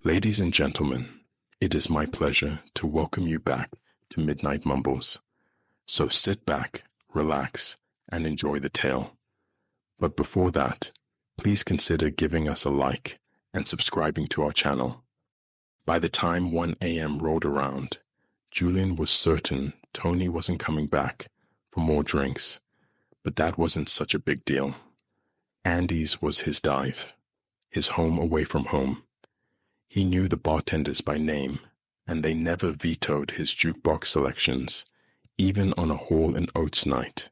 Ladies and gentlemen, it is my pleasure to welcome you back to Midnight Mumbles. So sit back, relax, and enjoy the tale. But before that, please consider giving us a like and subscribing to our channel. By the time 1 a.m. rolled around, Julian was certain Tony wasn't coming back for more drinks, but that wasn't such a big deal. Andy's was his dive, his home away from home. He knew the bartenders by name, and they never vetoed his jukebox selections, even on a Hall and Oates night.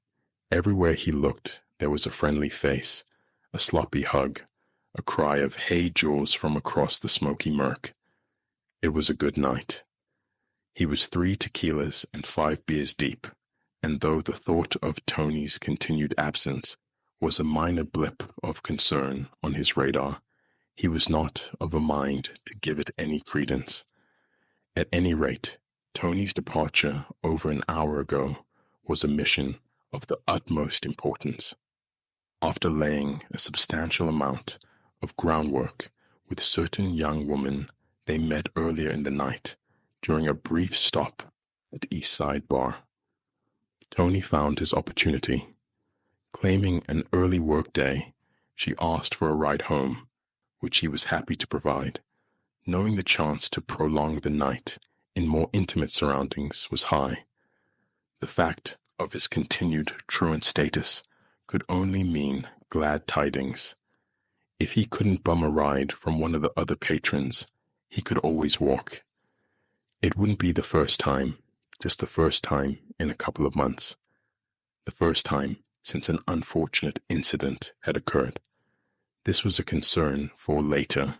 Everywhere he looked, there was a friendly face, a sloppy hug, a cry of "Hey, Jules" from across the smoky murk. It was a good night. He was 3 tequilas and 5 beers deep, and though the thought of Tony's continued absence was a minor blip of concern on his radar, he was not of a mind to give it any credence. At any rate, Tony's departure over an hour ago was a mission of the utmost importance. After laying a substantial amount of groundwork with certain young women they met earlier in the night during a brief stop at East Side Bar, Tony found his opportunity. Claiming an early work day, she asked for a ride home, which he was happy to provide, knowing the chance to prolong the night in more intimate surroundings was high. The fact of his continued truant status could only mean glad tidings. If he couldn't bum a ride from one of the other patrons, he could always walk. It wouldn't be the first time, just the first time in a couple of months. The first time since an unfortunate incident had occurred. This was a concern for later,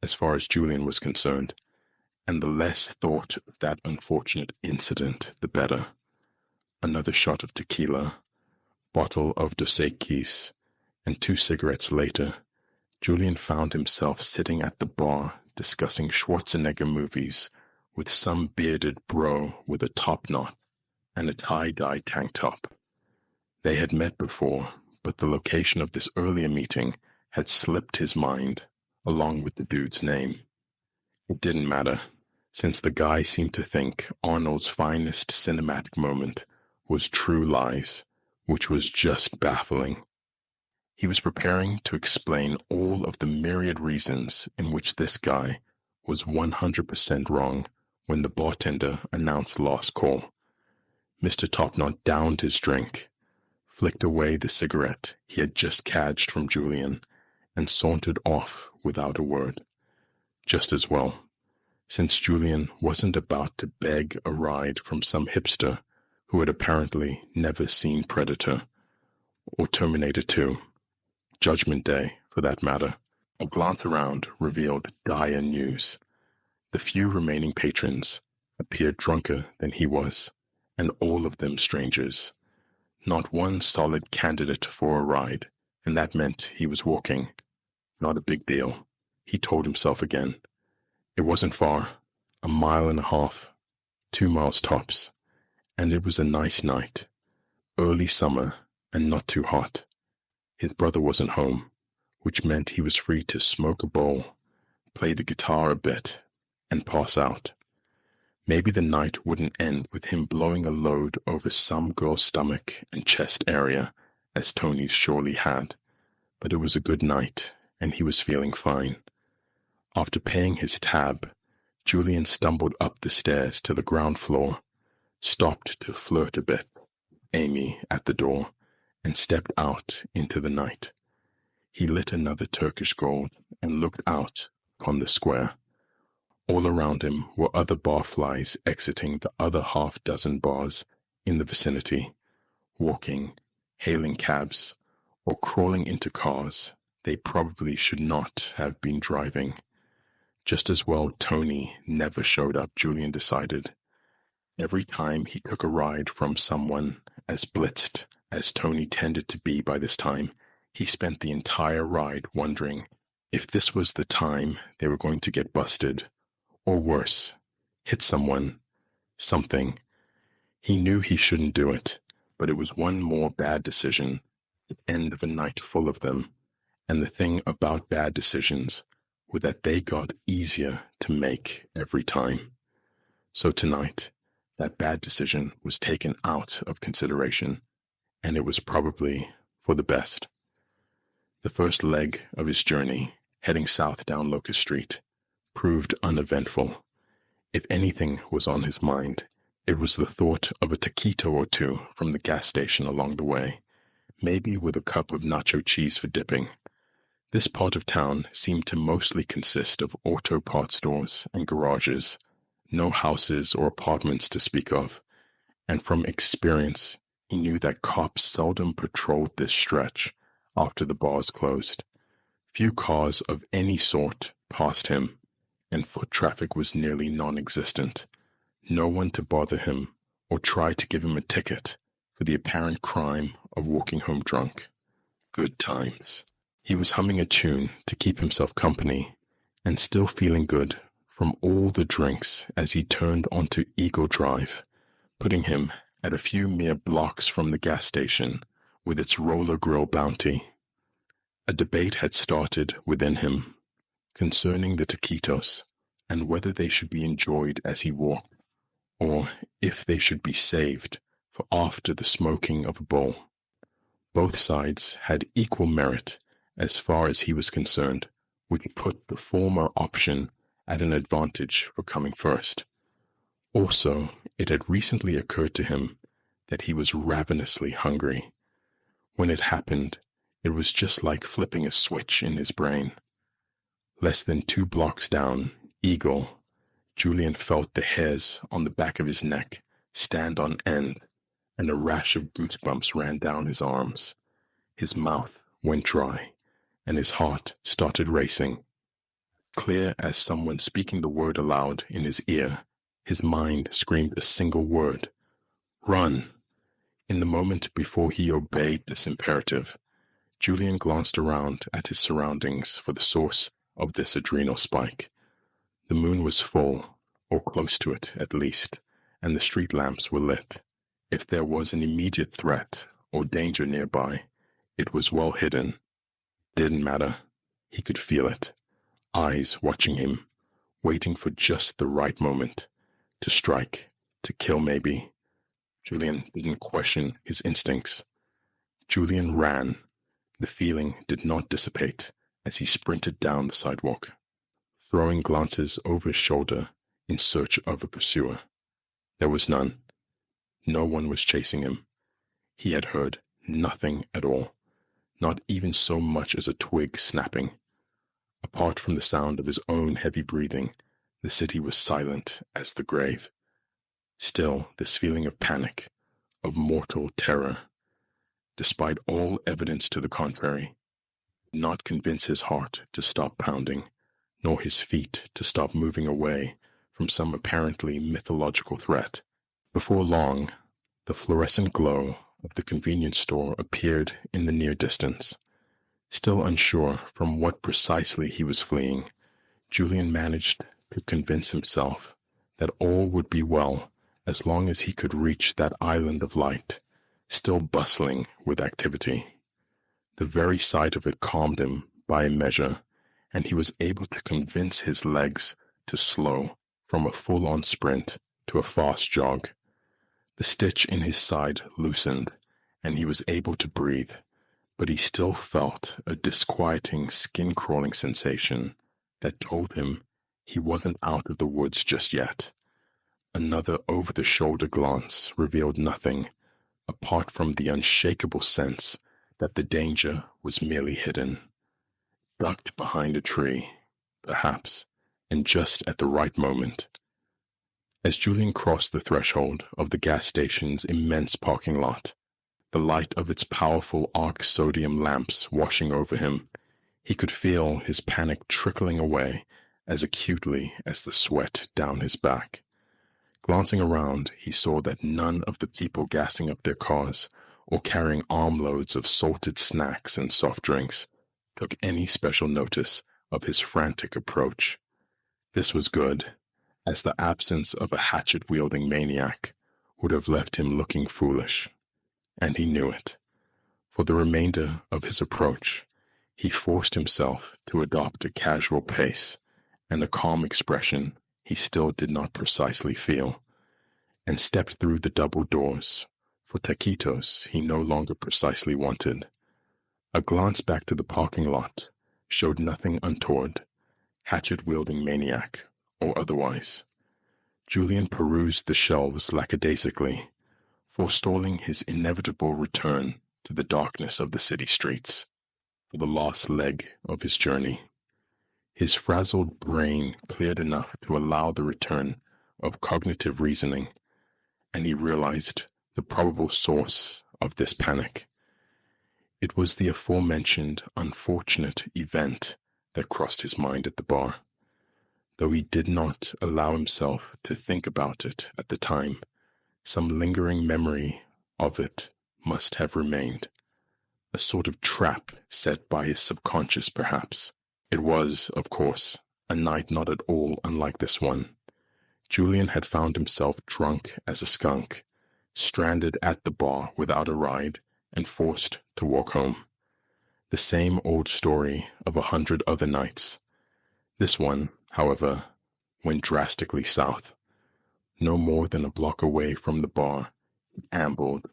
as far as Julian was concerned, and the less thought of that unfortunate incident, the better. Another shot of tequila, bottle of Dos Equis, and 2 cigarettes later, Julian found himself sitting at the bar discussing Schwarzenegger movies with some bearded bro with a top knot and a tie-dye tank top. They had met before, but the location of this earlier meeting had slipped his mind, along with the dude's name. It didn't matter, since the guy seemed to think Arnold's finest cinematic moment was True Lies, which was just baffling. He was preparing to explain all of the myriad reasons in which this guy was 100% wrong when the bartender announced last call. Mr. Topknot downed his drink, flicked away the cigarette he had just cadged from Julian, and sauntered off without a word. Just as well, since Julian wasn't about to beg a ride from some hipster who had apparently never seen Predator, or Terminator 2, Judgment Day for that matter. A glance around revealed dire news. The few remaining patrons appeared drunker than he was, and all of them strangers. Not one solid candidate for a ride, and that meant he was walking. Not a big deal, he told himself again. It wasn't far, 1.5 miles, 2 miles tops, and it was a nice night, early summer and not too hot. His brother wasn't home, which meant he was free to smoke a bowl, play the guitar a bit, and pass out. Maybe the night wouldn't end with him blowing a load over some girl's stomach and chest area, as Tony's surely had, but it was a good night, and he was feeling fine. After paying his tab, Julian stumbled up the stairs to the ground floor, stopped to flirt a bit, Amy at the door, and stepped out into the night. He lit another Turkish gold and looked out upon the square. All around him were other barflies exiting the other 6 bars in the vicinity, walking, hailing cabs, or crawling into cars they probably should not have been driving. Just as well Tony never showed up, Julian decided. Every time he took a ride from someone as blitzed as Tony tended to be by this time, he spent the entire ride wondering if this was the time they were going to get busted, or worse, hit someone, something. He knew he shouldn't do it, but it was one more bad decision, the end of a night full of them, and the thing about bad decisions were that they got easier to make every time. So tonight, that bad decision was taken out of consideration, and it was probably for the best. The first leg of his journey, heading south down Locust Street, proved uneventful. If anything was on his mind, it was the thought of a taquito or two from the gas station along the way, maybe with a cup of nacho cheese for dipping. This part of town seemed to mostly consist of auto parts stores and garages, no houses or apartments to speak of, and from experience, he knew that cops seldom patrolled this stretch after the bars closed. Few cars of any sort passed him, and foot traffic was nearly non-existent. No one to bother him or try to give him a ticket for the apparent crime of walking home drunk. Good times. He was humming a tune to keep himself company and still feeling good from all the drinks as he turned onto Eagle Drive, putting him at a few mere blocks from the gas station with its roller grill bounty. A debate had started within him concerning the taquitos and whether they should be enjoyed as he walked, or if they should be saved for after the smoking of a bowl. Both sides had equal merit as far as he was concerned, which put the former option at an advantage for coming first. Also, it had recently occurred to him that he was ravenously hungry. When it happened, it was just like flipping a switch in his brain. Less than 2 blocks down Eagle, Julian felt the hairs on the back of his neck stand on end, and a rash of goosebumps ran down his arms. His mouth went dry, and his heart started racing. Clear as someone speaking the word aloud in his ear, his mind screamed a single word: run! In the moment before he obeyed this imperative, Julian glanced around at his surroundings for the source of this adrenal spike. The moon was full, or close to it at least, and the street lamps were lit. If there was an immediate threat or danger nearby, it was well hidden. Didn't matter. He could feel it. Eyes watching him, waiting for just the right moment. To strike, to kill maybe. Julian didn't question his instincts. Julian ran. The feeling did not dissipate as he sprinted down the sidewalk, throwing glances over his shoulder in search of a pursuer. There was none. No one was chasing him. He had heard nothing at all, not even so much as a twig snapping. Apart from the sound of his own heavy breathing, the city was silent as the grave. Still, this feeling of panic, of mortal terror, despite all evidence to the contrary, did not convince his heart to stop pounding, nor his feet to stop moving away from some apparently mythological threat. Before long, the fluorescent glow of the convenience store appeared in the near distance. Still unsure from what precisely he was fleeing, Julian managed to convince himself that all would be well as long as he could reach that island of light, still bustling with activity. The very sight of it calmed him by a measure, and he was able to convince his legs to slow from a full-on sprint to a fast jog. The stitch in his side loosened, and he was able to breathe, but he still felt a disquieting skin-crawling sensation that told him he wasn't out of the woods just yet. Another over-the-shoulder glance revealed nothing, apart from the unshakable sense that the danger was merely hidden. Ducked behind a tree, perhaps, and just at the right moment. As Julian crossed the threshold of the gas station's immense parking lot, the light of its powerful arc sodium lamps washing over him, he could feel his panic trickling away as acutely as the sweat down his back. Glancing around, he saw that none of the people gassing up their cars or carrying armloads of salted snacks and soft drinks took any special notice of his frantic approach. This was good, as the absence of a hatchet-wielding maniac would have left him looking foolish. And he knew it. For the remainder of his approach, He forced himself to adopt a casual pace and a calm expression he still did not precisely feel, and stepped through the double doors for taquitos he no longer precisely wanted. A glance back to the parking lot showed nothing untoward, hatchet-wielding maniac or otherwise. Julian perused the shelves lackadaisically, forestalling his inevitable return to the darkness of the city streets for the last leg of his journey. His frazzled brain cleared enough to allow the return of cognitive reasoning, and he realized the probable source of this panic. It was the aforementioned unfortunate event that crossed his mind at the bar. Though he did not allow himself to think about it at the time, some lingering memory of it must have remained. A sort of trap set by his subconscious, perhaps. It was, of course, a night not at all unlike this one. Julian had found himself drunk as a skunk, stranded at the bar without a ride, and forced to walk home. The same old story of 100 other nights. This one, however, went drastically south. No more than a block away from the bar, he ambled,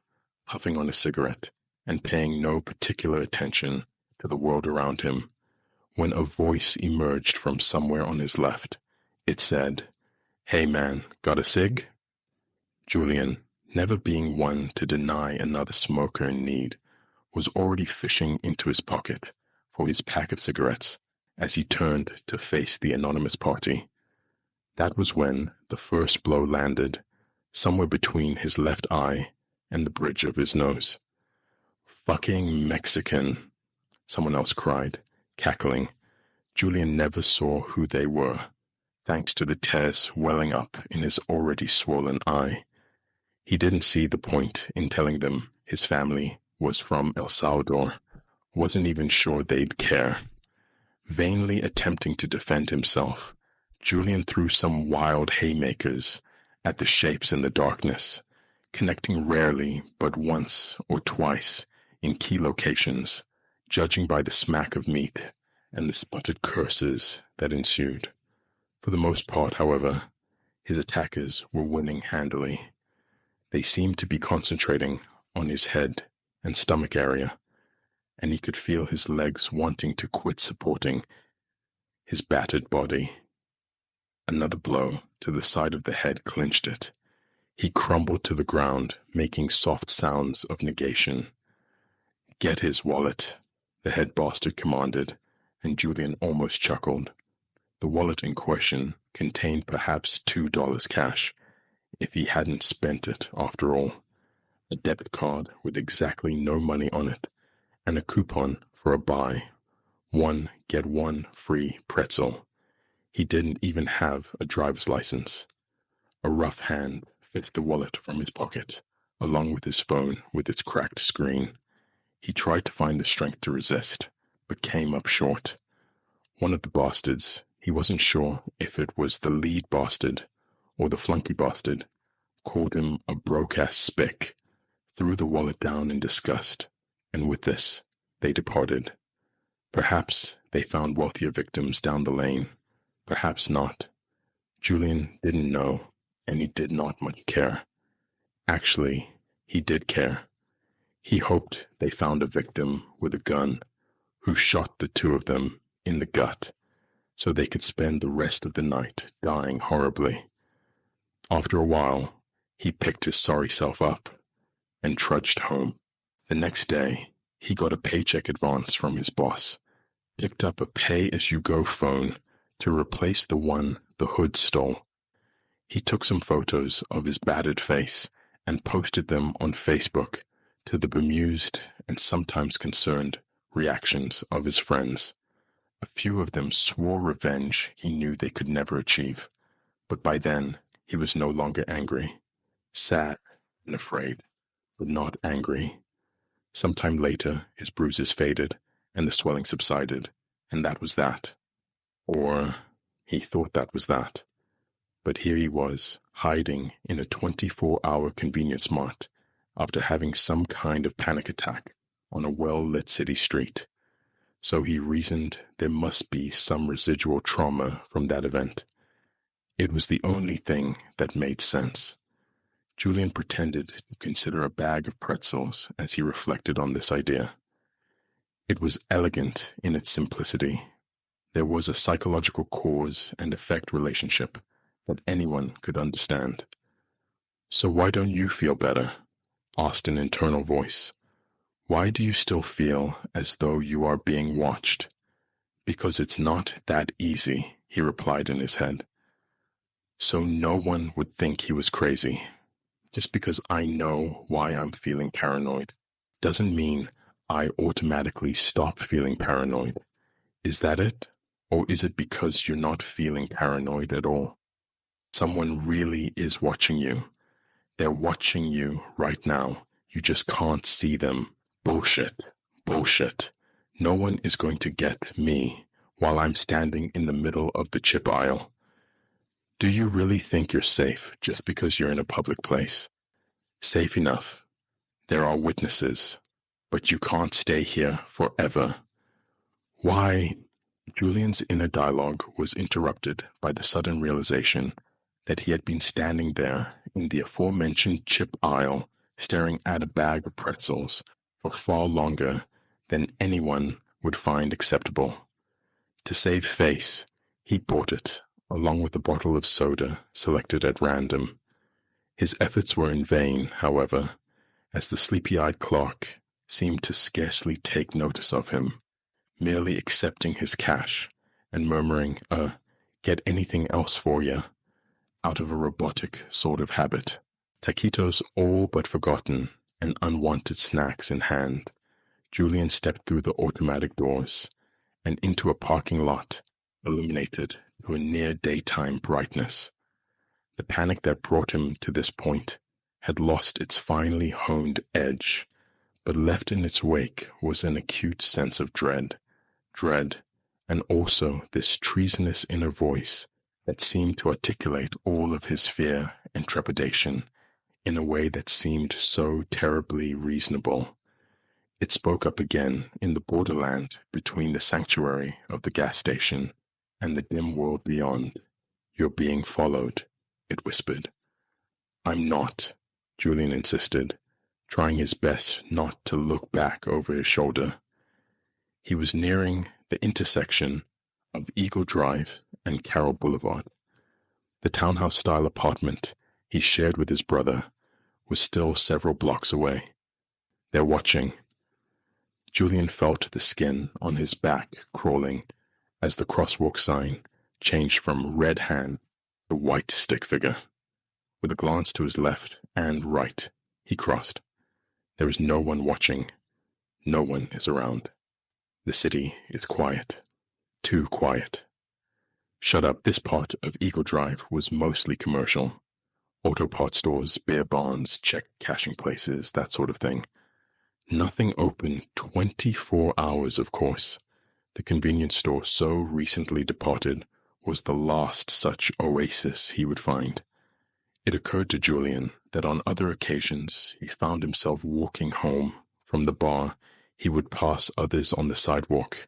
puffing on a cigarette, and paying no particular attention to the world around him, when a voice emerged from somewhere on his left. It said, "Hey man, got a cig?" Julian, never being one to deny another smoker in need, was already fishing into his pocket for his pack of cigarettes as he turned to face the anonymous party. That was when the first blow landed, somewhere between his left eye and the bridge of his nose. "Fucking Mexican," someone else cried, cackling. Julian never saw who they were, thanks to the tears welling up in his already swollen eye. He didn't see the point in telling them his family was from El Salvador, wasn't even sure they'd care. Vainly attempting to defend himself, Julian threw some wild haymakers at the shapes in the darkness, connecting rarely but once or twice in key locations, judging by the smack of meat and the sputtered curses that ensued. For the most part, however, his attackers were winning handily. They seemed to be concentrating on his head and stomach area, and he could feel his legs wanting to quit supporting his battered body. Another blow to the side of the head clinched it. He crumbled to the ground, making soft sounds of negation. "Get his wallet," the head bastard commanded, and Julian almost chuckled. The wallet in question contained perhaps $2 cash, if he hadn't spent it after all. A debit card with exactly no money on it, and a coupon for a buy. 1 get 1 free pretzel. He didn't even have a driver's license. A rough hand fished the wallet from his pocket, along with his phone with its cracked screen. He tried to find the strength to resist, but came up short. One of the bastards, he wasn't sure if it was the lead bastard or the flunky bastard, called him a broke-ass spick, threw the wallet down in disgust, and with this, they departed. Perhaps they found wealthier victims down the lane, perhaps not. Julian didn't know, and he did not much care. Actually, he did care. He hoped they found a victim with a gun who shot the two of them in the gut, so they could spend the rest of the night dying horribly. After a while, he picked his sorry self up and trudged home. The next day, he got a paycheck advance from his boss, picked up a pay-as-you-go phone to replace the one the hood stole. He took some photos of his battered face and posted them on Facebook to the bemused and sometimes concerned reactions of his friends. A few of them swore revenge he knew they could never achieve, but by then he was no longer angry, sad and afraid, but not angry. Sometime later, his bruises faded and the swelling subsided, and that was that. Or he thought that was that. But here he was, hiding in a 24-hour convenience mart after having some kind of panic attack on a well-lit city street. So he reasoned there must be some residual trauma from that event. It was the only thing that made sense. Julian pretended to consider a bag of pretzels as he reflected on this idea. It was elegant in its simplicity. There was a psychological cause and effect relationship that anyone could understand. "So why don't you feel better?" asked an internal voice. "Why do you still feel as though you are being watched?" "Because it's not that easy," he replied in his head. "So no one would think he was crazy. Just because I know why I'm feeling paranoid doesn't mean I automatically stop feeling paranoid. Is that it? Or is it because you're not feeling paranoid at all? Someone really is watching you. They're watching you right now. You just can't see them. Bullshit. Bullshit. No one is going to get me while I'm standing in the middle of the chip aisle. Do you really think you're safe just because you're in a public place? Safe enough. There are witnesses, but you can't stay here forever." Why? Julian's inner dialogue was interrupted by the sudden realization that he had been standing there in the aforementioned chip aisle staring at a bag of pretzels for far longer than anyone would find acceptable. To save face, he bought it, along with a bottle of soda selected at random. His efforts were in vain, however, as the sleepy-eyed clerk seemed to scarcely take notice of him, merely accepting his cash and murmuring "get anything else for ya," out of a robotic sort of habit. Taquitos all but forgotten and unwanted snacks in hand, Julian stepped through the automatic doors and into a parking lot illuminated to a near daytime brightness. The panic that brought him to this point had lost its finely honed edge, but left in its wake was an acute sense of dread, and also this treasonous inner voice that seemed to articulate all of his fear and trepidation in a way that seemed so terribly reasonable. It spoke up again in the borderland between the sanctuary of the gas station and the dim world beyond. "You're being followed," it whispered. "I'm not," Julian insisted, trying his best not to look back over his shoulder. He was nearing the intersection of Eagle Drive and Carroll Boulevard. The townhouse-style apartment he shared with his brother was still several blocks away. "They're watching." Julian felt the skin on his back crawling as the crosswalk sign changed from red hand to white stick figure. With a glance to his left and right, he crossed. There is no one watching. No one is around. The city is quiet. Too quiet. Shut up, this part of Eagle Drive was mostly commercial. Auto parts stores, beer barns, check cashing places, that sort of thing. Nothing open 24 hours, of course. The convenience store so recently departed was the last such oasis he would find. It occurred to Julian that on other occasions he found himself walking home from the bar. He would pass others on the sidewalk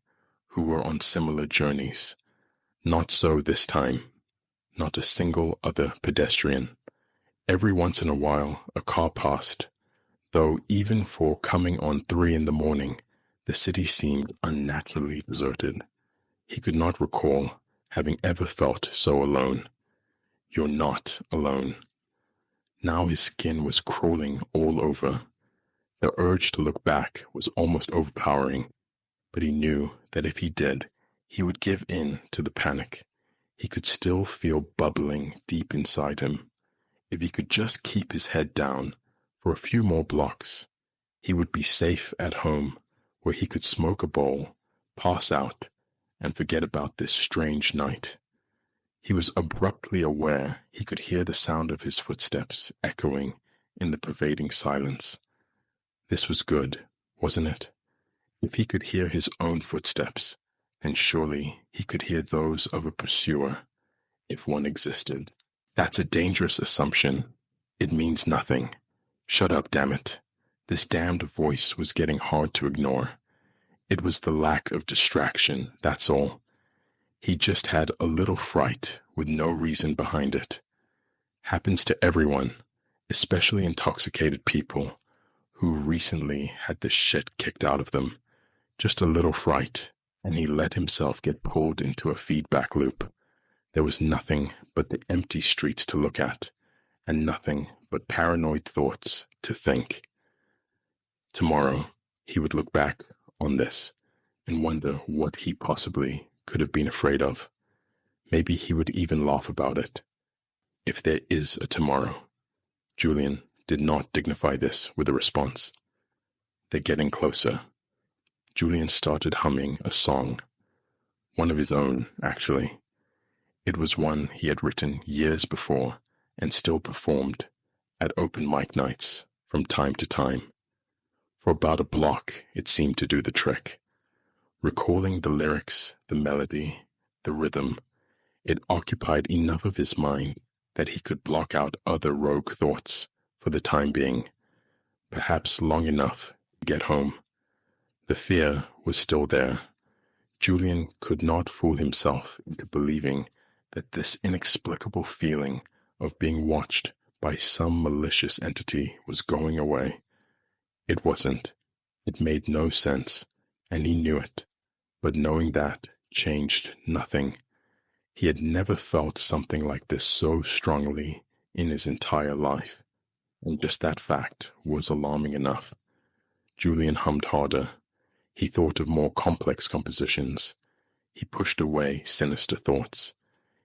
who were on similar journeys. Not so this time. Not a single other pedestrian. Every once in a while a car passed, though even for coming on 3 in the morning, the city seemed unnaturally deserted. He could not recall having ever felt so alone. You're not alone. Now his skin was crawling all over. The urge to look back was almost overpowering, but he knew that if he did, he would give in to the panic. He could still feel bubbling deep inside him. If he could just keep his head down for a few more blocks, he would be safe at home, where he could smoke a bowl, pass out, and forget about this strange night. He was abruptly aware he could hear the sound of his footsteps echoing in the pervading silence. This was good, wasn't it? If he could hear his own footsteps, then surely he could hear those of a pursuer, if one existed. That's a dangerous assumption. It means nothing. Shut up, damn it. This damned voice was getting hard to ignore. It was the lack of distraction, that's all. He just had a little fright with no reason behind it. Happens to everyone, especially intoxicated people who recently had the shit kicked out of them. Just a little fright, and he let himself get pulled into a feedback loop. There was nothing but the empty streets to look at, and nothing but paranoid thoughts to think. Tomorrow, he would look back on this and wonder what he possibly could have been afraid of. Maybe he would even laugh about it. If there is a tomorrow. Julian did not dignify this with a response. They're getting closer. Julian started humming a song. One of his own, actually. It was one he had written years before and still performed at open mic nights from time to time. For about a block, it seemed to do the trick. Recalling the lyrics, the melody, the rhythm, it occupied enough of his mind that he could block out other rogue thoughts for the time being, perhaps long enough to get home. The fear was still there. Julian could not fool himself into believing that this inexplicable feeling of being watched by some malicious entity was going away. It wasn't. It made no sense, and he knew it. But knowing that changed nothing. He had never felt something like this so strongly in his entire life, and just that fact was alarming enough. Julian hummed harder. He thought of more complex compositions. He pushed away sinister thoughts.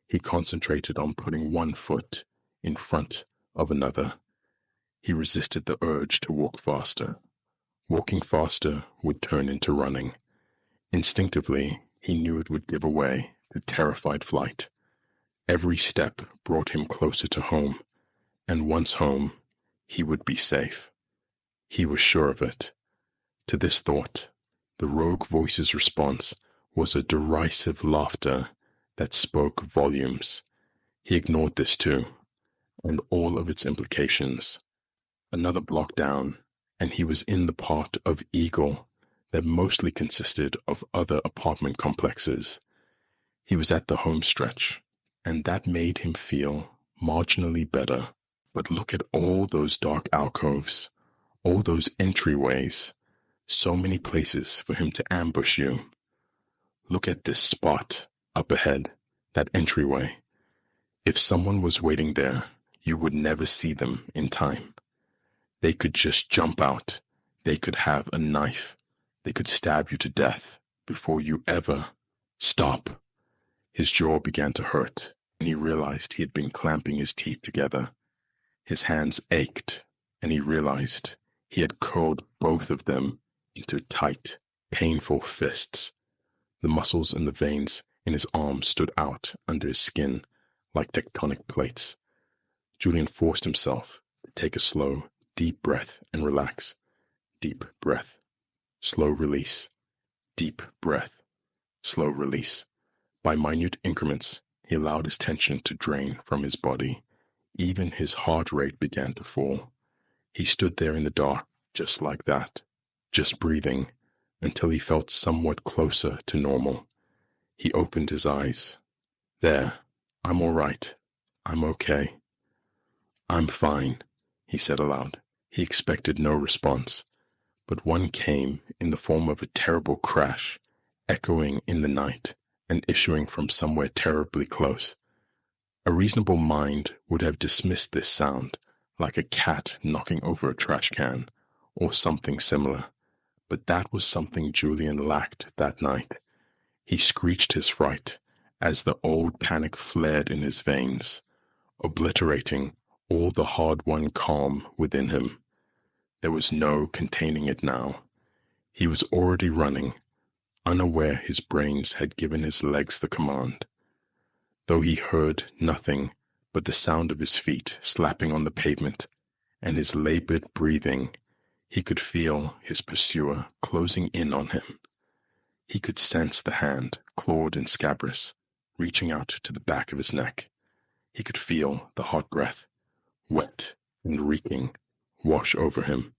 He concentrated on putting one foot in front of another. He resisted the urge to walk faster. Walking faster would turn into running. Instinctively, he knew it would give away to terrified flight. Every step brought him closer to home, and once home, he would be safe. He was sure of it. To this thought, the rogue voice's response was a derisive laughter that spoke volumes. He ignored this too, and all of its implications. Another block down, and he was in the part of Eagle that mostly consisted of other apartment complexes. He was at the home stretch, and that made him feel marginally better. But look at all those dark alcoves, all those entryways, so many places for him to ambush you. Look at this spot up ahead, that entryway. If someone was waiting there, you would never see them in time. They could just jump out. They could have a knife. They could stab you to death before you ever stop. His jaw began to hurt, and he realized he had been clamping his teeth together. His hands ached, and he realized he had curled both of them into tight, painful fists. The muscles and the veins in his arms stood out under his skin like tectonic plates. Julian forced himself to take a slow, deep breath and relax. Deep breath. Slow release. Deep breath. Slow release. By minute increments, he allowed his tension to drain from his body. Even his heart rate began to fall. He stood there in the dark, just like that, just breathing, until he felt somewhat closer to normal. He opened his eyes. There, I'm all right. I'm okay. I'm fine, he said aloud. He expected no response, but one came in the form of a terrible crash, echoing in the night and issuing from somewhere terribly close. A reasonable mind would have dismissed this sound like a cat knocking over a trash can or something similar, but that was something Julian lacked that night. He screeched his fright as the old panic flared in his veins, obliterating all the hard-won calm within him. There was no containing it now. He was already running, unaware his brains had given his legs the command. Though he heard nothing but the sound of his feet slapping on the pavement and his labored breathing, he could feel his pursuer closing in on him. He could sense the hand, clawed and scabrous, reaching out to the back of his neck. He could feel the hot breath, wet and reeking, wash over him.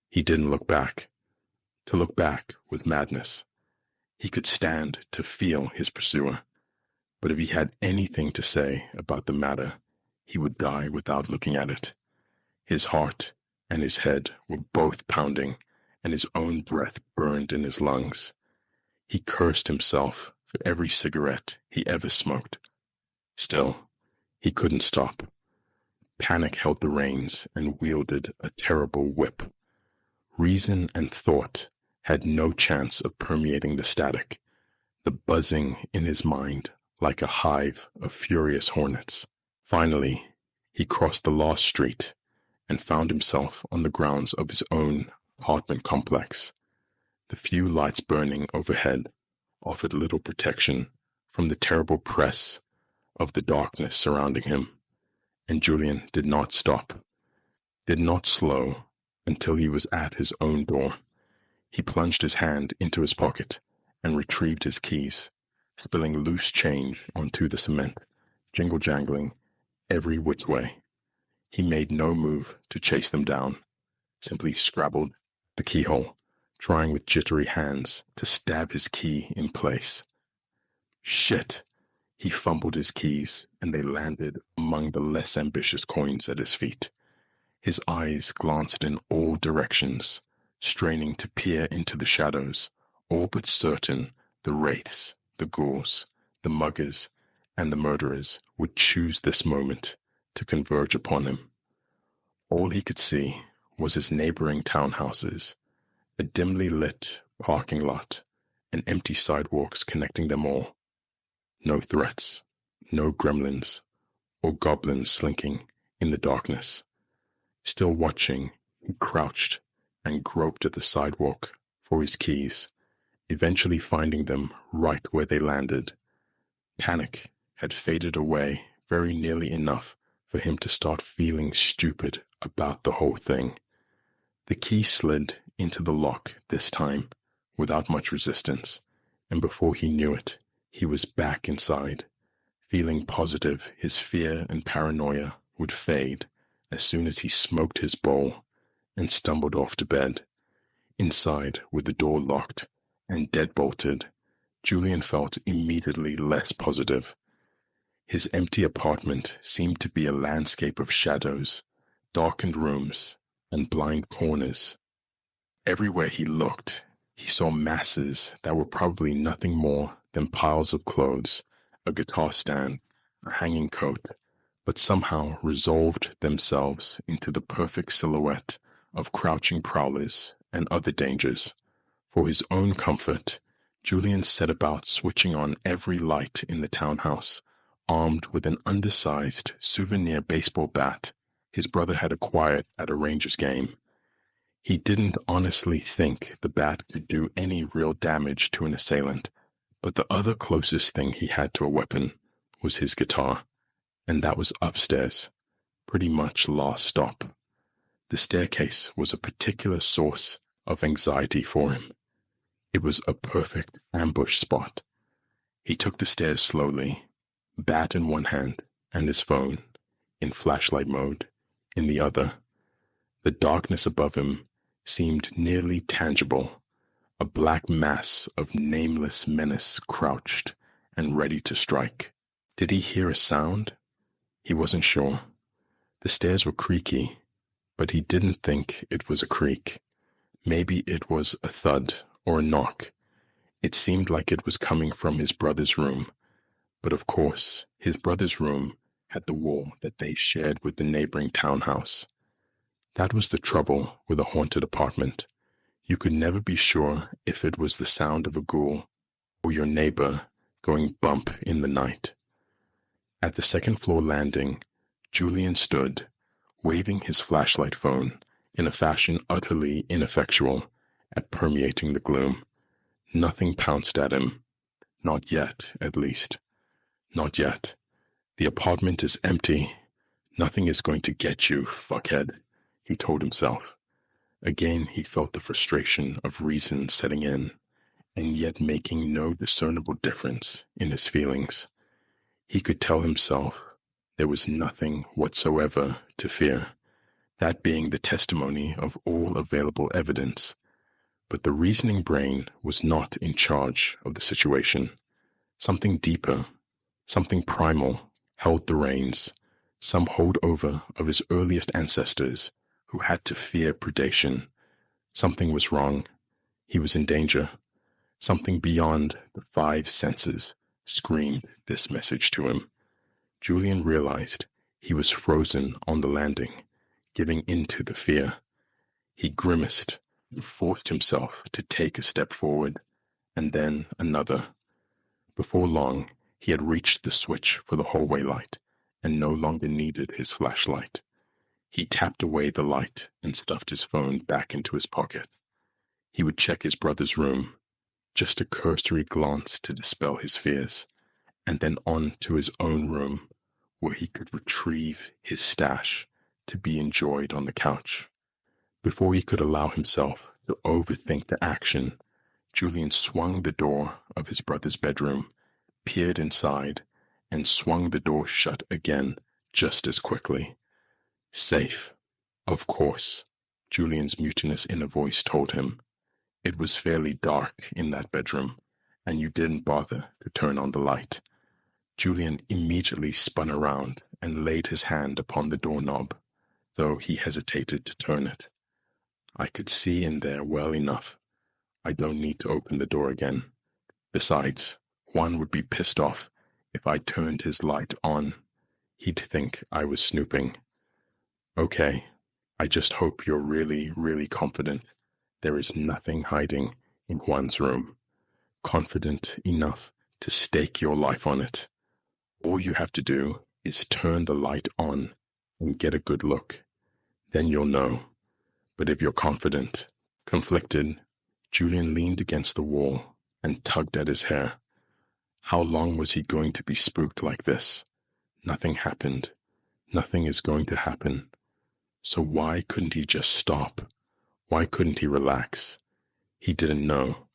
He didn't look back. To look back was madness. He could stand to feel his pursuer, but if he had anything to say about the matter, he would die without looking at it. His heart and his head were both pounding, and his own breath burned in his lungs. He cursed himself for every cigarette he ever smoked. Still, he couldn't stop. Panic held the reins and wielded a terrible whip. Reason and thought had no chance of permeating the static, the buzzing in his mind like a hive of furious hornets. Finally, he crossed the last street and found himself on the grounds of his own apartment complex. The few lights burning overhead offered little protection from the terrible press of the darkness surrounding him, and Julian did not stop, did not slow until he was at his own door. He plunged his hand into his pocket and retrieved his keys, spilling loose change onto the cement, jingle-jangling every which way. He made no move to chase them down, simply scrabbled the keyhole, trying with jittery hands to stab his key in place. Shit! He fumbled his keys, and they landed among the less ambitious coins at his feet. His eyes glanced in all directions, straining to peer into the shadows, all but certain the wraiths, the ghouls, the muggers, and the murderers would choose this moment to converge upon him. All he could see was his neighboring townhouses, a dimly lit parking lot, and empty sidewalks connecting them all. No threats, no gremlins or goblins slinking in the darkness. Still watching, he crouched and groped at the sidewalk for his keys, eventually finding them right where they landed. Panic had faded away very nearly enough for him to start feeling stupid about the whole thing. The key slid into the lock this time without much resistance, and before he knew it, he was back inside, feeling positive his fear and paranoia would fade as soon as he smoked his bowl and stumbled off to bed. Inside, with the door locked and deadbolted, Julian felt immediately less positive. His empty apartment seemed to be a landscape of shadows, darkened rooms, and blind corners. Everywhere he looked, he saw masses that were probably nothing more than piles of clothes, a guitar stand, a hanging coat, but somehow resolved themselves into the perfect silhouette of crouching prowlers and other dangers. For his own comfort, Julian set about switching on every light in the townhouse, armed with an undersized souvenir baseball bat his brother had acquired at a Rangers game. He didn't honestly think the bat could do any real damage to an assailant, but the other closest thing he had to a weapon was his guitar, and that was upstairs, pretty much last stop. The staircase was a particular source of anxiety for him. It was a perfect ambush spot. He took the stairs slowly, bat in one hand and his phone, in flashlight mode, in the other. The darkness above him seemed nearly tangible. A black mass of nameless menace crouched and ready to strike. Did he hear a sound? He wasn't sure. The stairs were creaky, but he didn't think it was a creak. Maybe it was a thud or a knock. It seemed like it was coming from his brother's room, but of course, his brother's room had the wall that they shared with the neighboring townhouse. That was the trouble with a haunted apartment. You could never be sure if it was the sound of a ghoul or your neighbor going bump in the night. At the second-floor landing, Julian stood, waving his flashlight phone in a fashion utterly ineffectual at permeating the gloom. Nothing pounced at him. Not yet, at least. Not yet. The apartment is empty. Nothing is going to get you, fuckhead, he told himself. Again he felt the frustration of reason setting in, and yet making no discernible difference in his feelings. He could tell himself there was nothing whatsoever to fear, that being the testimony of all available evidence. But the reasoning brain was not in charge of the situation. Something deeper, something primal, held the reins, some holdover of his earliest ancestors who had to fear predation. Something was wrong. He was in danger. Something beyond the five senses screamed this message to him. Julian realized he was frozen on the landing, giving into the fear. He grimaced and forced himself to take a step forward, and then another. Before long, he had reached the switch for the hallway light and no longer needed his flashlight. He tapped away the light and stuffed his phone back into his pocket. He would check his brother's room, just a cursory glance to dispel his fears, and then on to his own room, where he could retrieve his stash to be enjoyed on the couch. Before he could allow himself to overthink the action, Julian swung the door of his brother's bedroom, peered inside, and swung the door shut again just as quickly. Safe, of course, Julian's mutinous inner voice told him. It was fairly dark in that bedroom, and you didn't bother to turn on the light. Julian immediately spun around and laid his hand upon the doorknob, though he hesitated to turn it. I could see in there well enough. I don't need to open the door again. Besides, Juan would be pissed off if I turned his light on. He'd think I was snooping. Okay, I just hope you're really, really confident there is nothing hiding in Juan's room. Confident enough to stake your life on it. All you have to do is turn the light on and get a good look. Then you'll know. But if you're confident, conflicted, Julian leaned against the wall and tugged at his hair. How long was he going to be spooked like this? Nothing happened. Nothing is going to happen. So why couldn't he just stop? Why couldn't he relax? He didn't know.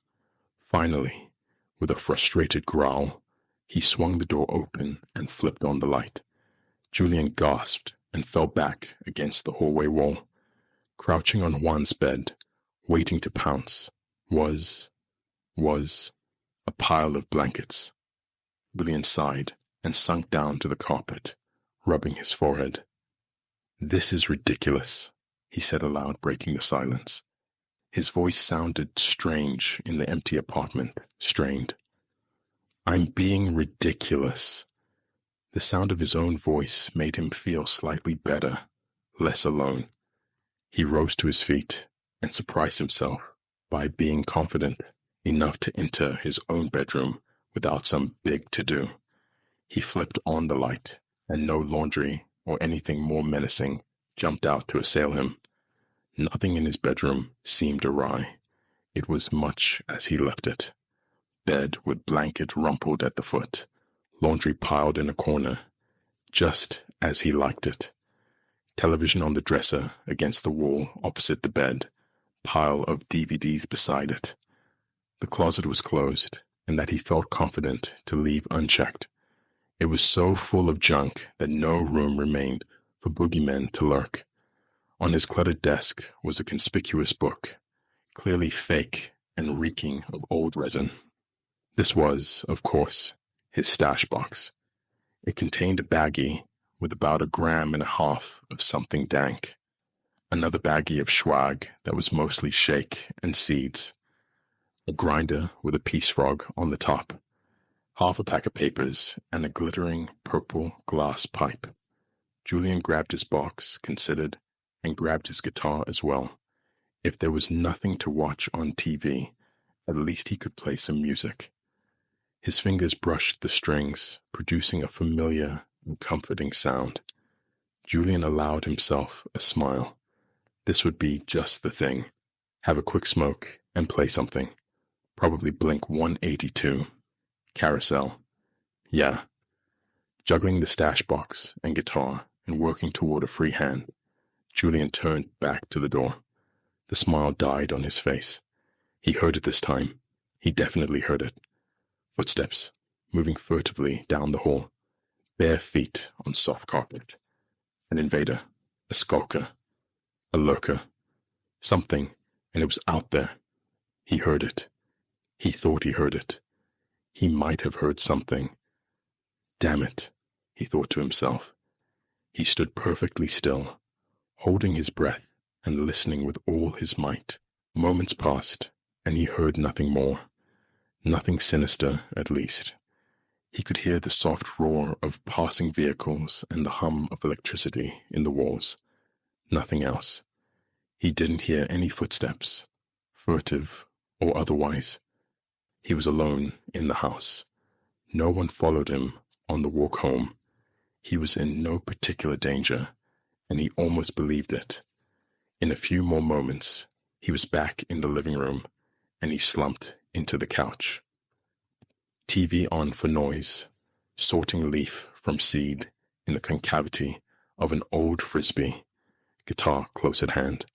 Finally, with a frustrated growl, he swung the door open and flipped on the light. Julian gasped and fell back against the hallway wall. Crouching on Juan's bed, waiting to pounce, was a pile of blankets. Julian sighed and sunk down to the carpet, rubbing his forehead. This is ridiculous, he said aloud, breaking the silence. His voice sounded strange in the empty apartment, strained. I'm being ridiculous. The sound of his own voice made him feel slightly better, less alone. He rose to his feet and surprised himself by being confident enough to enter his own bedroom without some big to-do. He flipped on the light, and no laundry or anything more menacing jumped out to assail him. Nothing in his bedroom seemed awry. It was much as he left it. Bed with blanket rumpled at the foot, laundry piled in a corner, just as he liked it. Television on the dresser against the wall opposite the bed, pile of DVDs beside it. The closet was closed, and that he felt confident to leave unchecked. It was so full of junk that no room remained for boogeymen to lurk. On his cluttered desk was a conspicuous book, clearly fake and reeking of old resin. This was, of course, his stash box. It contained a baggie with about 1.5 grams of something dank, another baggie of swag that was mostly shake and seeds, a grinder with a peace frog on the top, half a pack of papers, and a glittering purple glass pipe. Julian grabbed his box, considered, and grabbed his guitar as well. If there was nothing to watch on TV, at least he could play some music. His fingers brushed the strings, producing a familiar and comforting sound. Julian allowed himself a smile. This would be just the thing. Have a quick smoke and play something. Probably Blink 182. Carousel. Yeah. Juggling the stash box and guitar and working toward a free hand, Julian turned back to the door. The smile died on his face. He heard it this time. He definitely heard it. Footsteps, moving furtively down the hall. Bare feet on soft carpet. An invader. A skulker. A lurker. Something, and it was out there. He heard it. He thought he heard it. He might have heard something. Damn it, he thought to himself. He stood perfectly still, holding his breath and listening with all his might. Moments passed, and he heard nothing more. Nothing sinister, at least. He could hear the soft roar of passing vehicles and the hum of electricity in the walls. Nothing else. He didn't hear any footsteps, furtive or otherwise. He was alone in the house. No one followed him on the walk home. He was in no particular danger, and he almost believed it. In a few more moments, he was back in the living room, and he slumped into the couch. TV on for noise, sorting leaf from seed in the concavity of an old frisbee, guitar close at hand.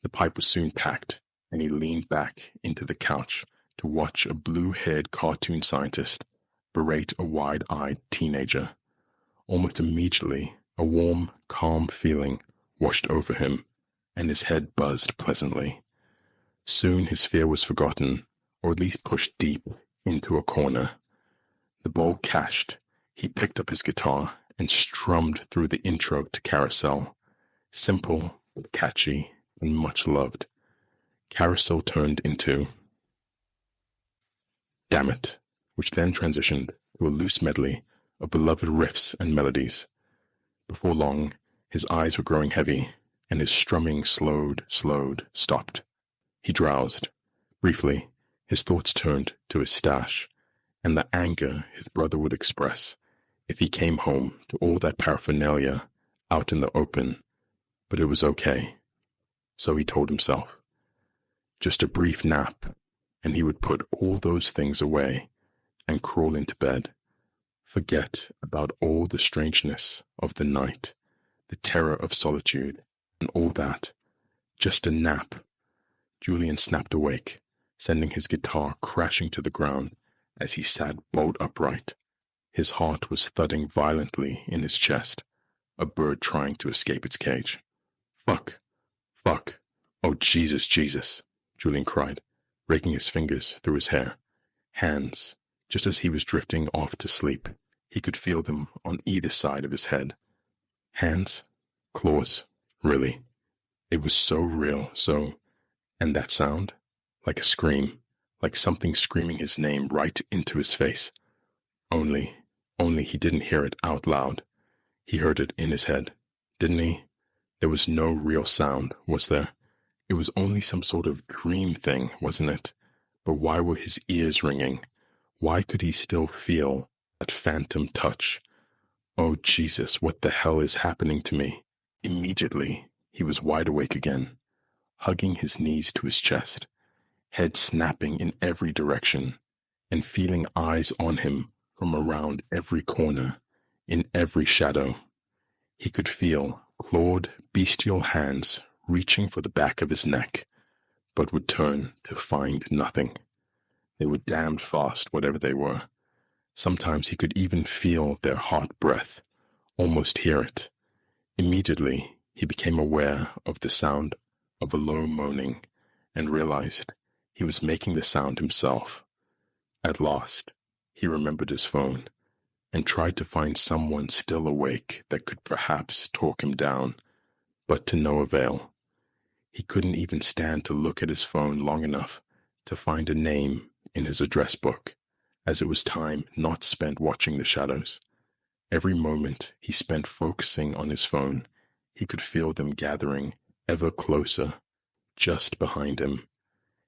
The pipe was soon packed, and he leaned back into the couch to watch a blue-haired cartoon scientist berate a wide-eyed teenager. Almost immediately, a warm, calm feeling washed over him, and his head buzzed pleasantly. Soon his fear was forgotten, or at least pushed deep into a corner. The bowl cached, he picked up his guitar and strummed through the intro to Carousel. Simple, but catchy, and much loved. Carousel turned into Damn It, which then transitioned to a loose medley of beloved riffs and melodies. Before long, his eyes were growing heavy, and his strumming slowed, stopped. He drowsed. Briefly, his thoughts turned to his stash, and the anger his brother would express if he came home to all that paraphernalia out in the open. But it was okay. So he told himself. Just a brief nap, and he would put all those things away and crawl into bed. Forget about all the strangeness of the night, the terror of solitude, and all that. Just a nap. Julian snapped awake, sending his guitar crashing to the ground as he sat bolt upright. His heart was thudding violently in his chest, a bird trying to escape its cage. Fuck. Oh, Jesus, Julian cried, raking his fingers through his hair. Hands, just as he was drifting off to sleep. He could feel them on either side of his head. Hands, claws, really. It was so real, and that sound? Like a scream, like something screaming his name right into his face. Only he didn't hear it out loud. He heard it in his head, didn't he? There was no real sound, was there? It was only some sort of dream thing, wasn't it? But why were his ears ringing? Why could he still feel that phantom touch? Oh, Jesus, what the hell is happening to me? Immediately, he was wide awake again, hugging his knees to his chest, head snapping in every direction, and feeling eyes on him from around every corner, in every shadow. He could feel clawed, bestial hands reaching for the back of his neck, but would turn to find nothing. They were damned fast, whatever they were. Sometimes he could even feel their hot breath, almost hear it. Immediately, he became aware of the sound of a low moaning and realized he was making the sound himself. At last, he remembered his phone and tried to find someone still awake that could perhaps talk him down, but to no avail. He couldn't even stand to look at his phone long enough to find a name in his address book, as it was time not spent watching the shadows. Every moment he spent focusing on his phone, he could feel them gathering ever closer, just behind him.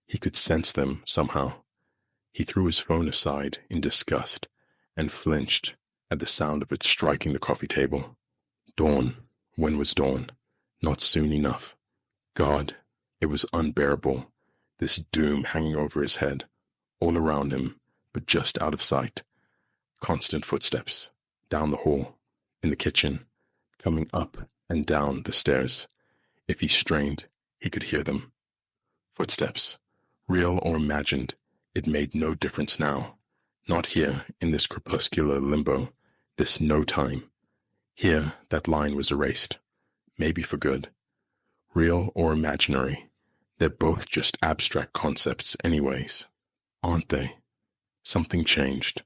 He could sense them somehow. He threw his phone aside in disgust and flinched at the sound of it striking the coffee table. Dawn. When was dawn? Not soon enough. God, it was unbearable, this doom hanging over his head, all around him, but just out of sight. Constant footsteps, down the hall, in the kitchen, coming up and down the stairs. If he strained, he could hear them. Footsteps, real or imagined, it made no difference now. Not here, in this crepuscular limbo, this no time. Here, that line was erased, maybe for good. Real or imaginary, They're both just abstract concepts anyways, aren't they? Something changed.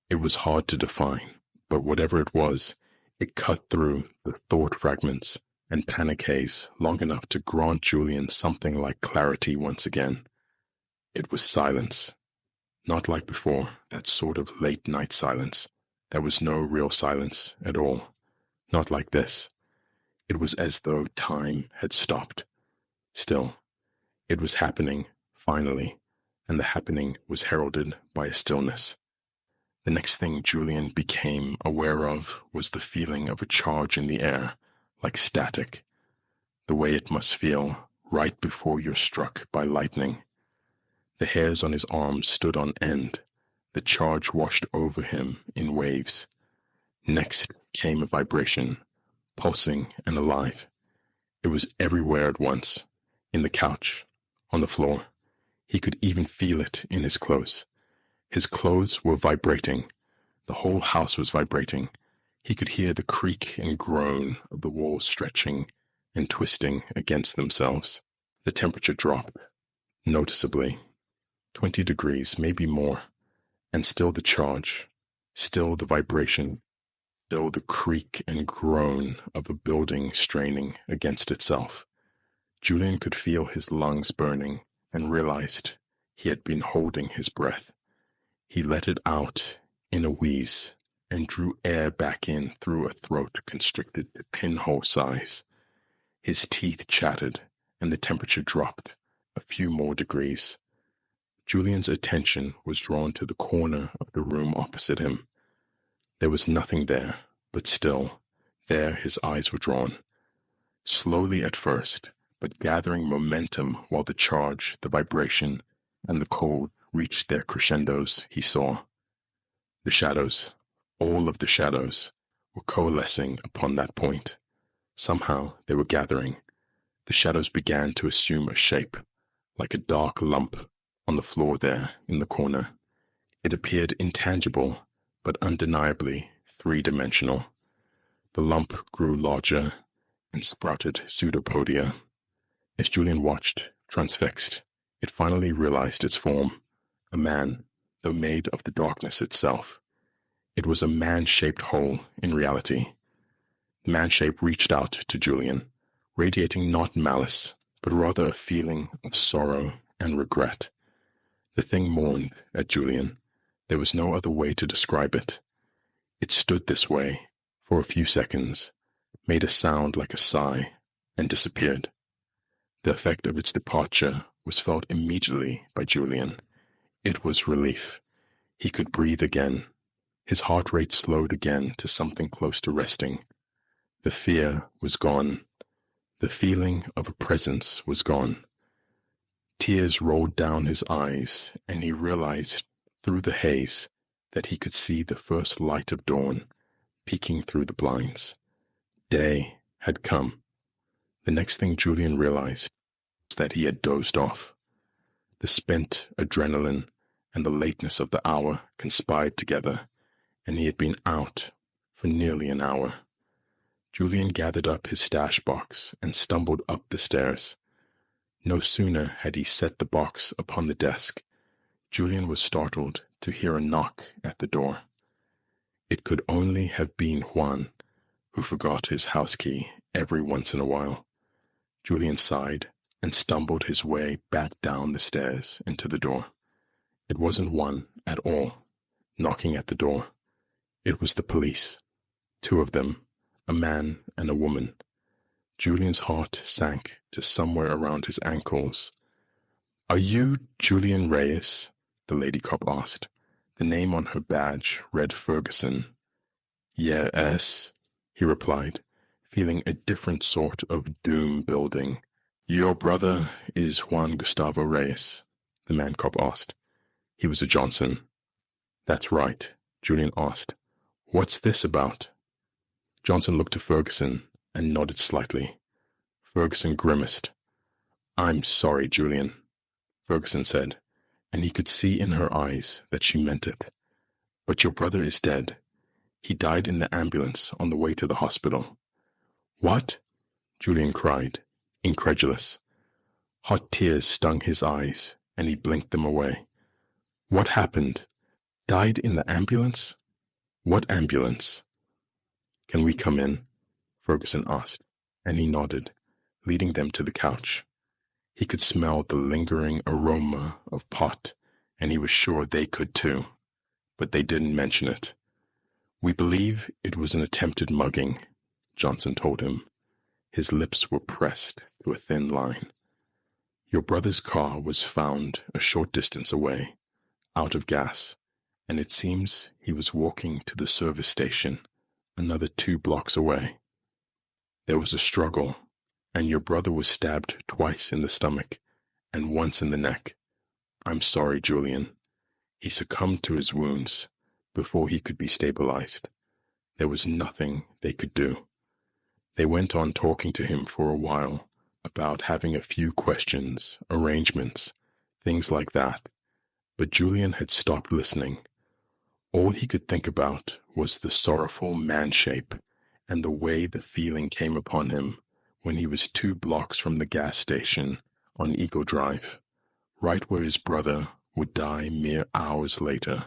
It was hard to define, but whatever it was, it cut through the thought fragments and panic haze long enough to grant Julian something like clarity once again. It was silence. Not like before, that sort of late-night silence. There was no real silence at all. Not like this. It was as though time had stopped. Still, it was happening, finally, and the happening was heralded by a stillness. The next thing Julian became aware of was the feeling of a charge in the air, like static, the way it must feel right before you're struck by lightning. The hairs on his arms stood on end. The charge washed over him in waves. Next came a vibration, pulsing and alive. It was everywhere at once, in the couch, on the floor. He could even feel it in his clothes. His clothes were vibrating. The whole house was vibrating. He could hear the creak and groan of the walls stretching and twisting against themselves. The temperature dropped, noticeably. 20 degrees, maybe more. And still the charge, still the vibration, still the creak and groan of a building straining against itself. Julian could feel his lungs burning and realized he had been holding his breath. He let it out in a wheeze and drew air back in through a throat constricted to pinhole size. His teeth chattered and the temperature dropped a few more degrees. Julian's attention was drawn to the corner of the room opposite him. There was nothing there, but still, there his eyes were drawn. Slowly at first, but gathering momentum while the charge, the vibration, and the cold reached their crescendos, he saw. The shadows, all of the shadows, were coalescing upon that point. Somehow they were gathering. The shadows began to assume a shape, like a dark lump on the floor there in the corner. It appeared intangible, but undeniably three-dimensional. The lump grew larger and sprouted pseudopodia. As Julian watched, transfixed, it finally realized its form, a man, though made of the darkness itself. It was a man-shaped hole in reality. The man shape reached out to Julian, radiating not malice, but rather a feeling of sorrow and regret. The thing mourned at Julian. There was no other way to describe it. It stood this way for a few seconds, made a sound like a sigh, and disappeared. The effect of its departure was felt immediately by Julian. It was relief. He could breathe again. His heart rate slowed again to something close to resting. The fear was gone. The feeling of a presence was gone. Tears rolled down his eyes, and he realized through the haze that he could see the first light of dawn peeking through the blinds. Day had come. The next thing Julian realized was that he had dozed off. The spent adrenaline and the lateness of the hour conspired together, and he had been out for nearly an hour. Julian gathered up his stash box and stumbled up the stairs. No sooner had he set the box upon the desk, Julian was startled to hear a knock at the door. It could only have been Juan, who forgot his house key every once in a while. Julian sighed and stumbled his way back down the stairs and to the door. It wasn't Juan at all, knocking at the door. It was the police. Two of them, a man and a woman. Julian's heart sank to somewhere around his ankles. "Are you Julian Reyes?" the lady cop asked. The name on her badge read Ferguson. "Yes," he replied, feeling a different sort of doom building. "Your brother is Juan Gustavo Reyes?" the man cop asked. He was a Johnson. "That's right," Julian asked. "What's this about?" Johnson looked to Ferguson and nodded slightly. Ferguson grimaced. "I'm sorry, Julian," Ferguson said, and he could see in her eyes that she meant it. "But your brother is dead. He died in the ambulance on the way to the hospital." "What?" Julian cried, incredulous. Hot tears stung his eyes, and he blinked them away. What happened? Died in the ambulance? What ambulance? Can we come in? Ferguson asked, and he nodded, leading them to the couch. He could smell the lingering aroma of pot, and he was sure they could too, but they didn't mention it. We believe it was an attempted mugging, Johnson told him. His lips were pressed to a thin line. Your brother's car was found a short distance away, out of gas, and it seems he was walking to the service station, another 2 blocks away. There was a struggle, and your brother was stabbed twice in the stomach and once in the neck. I'm sorry, Julian. He succumbed to his wounds before he could be stabilized. There was nothing they could do. They went on talking to him for a while about having a few questions, arrangements, things like that, but Julian had stopped listening. All he could think about was the sorrowful man shape and the way the feeling came upon him when he was 2 blocks from the gas station on Eagle Drive, right where his brother would die mere hours later.